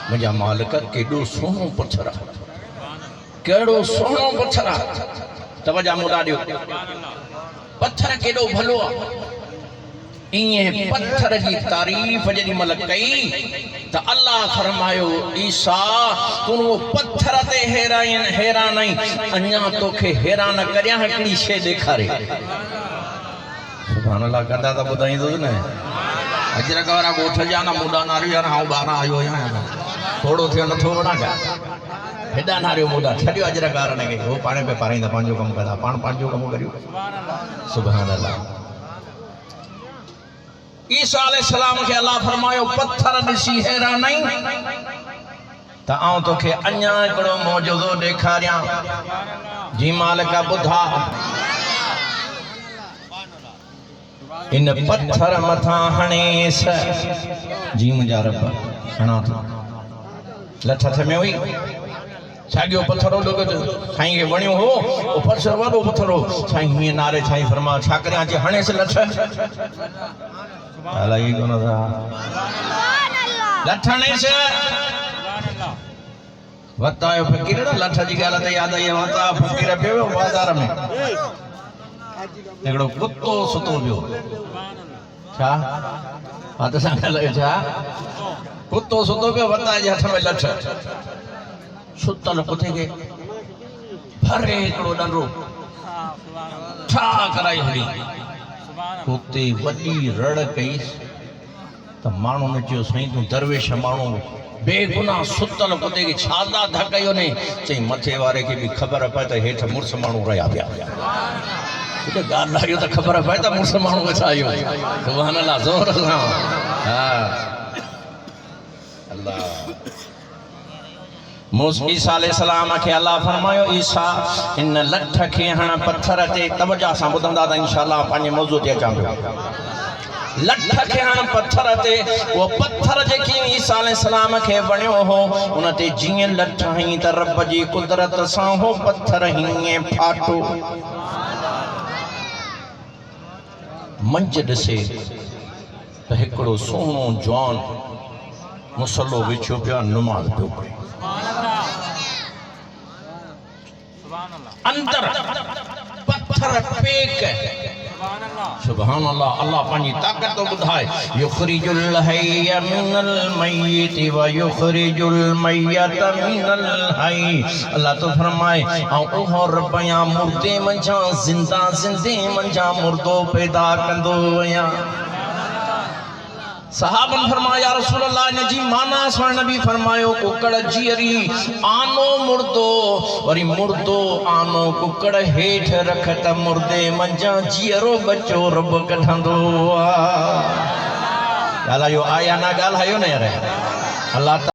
मुझा मालिक केडो सोनो पत्थर केड़ो सोनो पत्थर तवजा मुदा दियो पत्थर केडो भलो इए पत्थर की तारीफ जदी मल कई तो अल्लाह फरमायो ईसा तू पत्थर ते हैरान नहीं अन्या तोखे हैरान करया हिकड़ी शे देखारे सुभान अल्लाह कंदा तो बुधाई दो ने अजरक वारा गोठ जा ना मुदा नारियो यार हां बारा आयो या थोड़ो थियो न थोड़ा का हेडा नारियो मुदा छडियो अजरक वारा ने के वो पाणे पे पारींदा पांजो कम करदा पाण पांजो कम करियो सुभान अल्लाह ईसा अलैहिस्सलाम के अल्लाह फरमायो पत्थर दिसी हैरान नहीं ता आऊं तोखे अन्या हिकड़ो मौजूदो देखारियां जी मालिका बुधा इन पत्थर मथा हणेस जी मुंजा रब हणा तो लठ में हुई सागियो पत्थरो लोग साईं के वणियो हो ओ पत्थर वडो पत्थरो साईं ही नारे साईं फरमा छा करया जे हणेस लठ अल्लाह ये कोन था लठ हणेस वतायो फकीर लठ जी गाल ते याद आई वता फकीर पियो बाजार में एकड़ो कुत्तो सुतो पियो छा हाथ सां ॻाल्हायो छा कुत्तो सुतो पियो वता जे हथ में लठ सुतल कुत्ते के भरे हिकड़ो डंडो छा कराई हली कुत्ते वॾी रड़ कई त माण्हू ने चयो साईं तूं दरवेश माण्हू बेगुनाह सुतल कुत्ते के छादा धकयो ने चई मथे वारे के भी खबर पए त हेठ मुर्स माण्हू रहिया पिया तो गाल लागियो तो खबर पए त मुर्स माण्हू अचायो सुभान अल्लाह जोर सां हां अल्लाह ईसा अलैहिस्सलाम के अल्लाह फरमायो ईसा इन लठ के हण पत्थर ते तवजा सां ॿुधंदा त इंशाअल्लाह पंहिंजे मौजू ते अचां पियो लठ के हण पत्थर ते वो पत्थर जेकी ईसा अलैहिस्सलाम के बणियो हो उन ते जीअं लठ हई त रब जी कुदरत सां हो पत्थर हीअं फाटो मंझ ॾिसे त हिकिड़ो सुहिणो जवान मुसलो विछो पिया नुमाज़ पियो पढ़े अंदर पत्थर पेक सुभान अल्लाह अल्लाह पानी ताकत तो बुधाए युखरिजुल हय्य मिनल मय्यत व युखरिजुल मय्यत मिनल हय्य अल्लाह तो फरमाए औ ओहो रबया मुर्दे मंझा जिंदा जिंदे मंझा मुर्दो पैदा कंदो या सहाबन फरमाया रसूल अल्लाह ने जी माना सोने नबी फरमायो कुकड़ जीअरी आनो मुर्दो वरी मुर्दो आनो कुकड़ हेठ रख त मुर्दे मंझा जीअरो बच्चो रब कढंदो ॻाल्हायो आया ना ॻाल्हायो न यार अल्लाह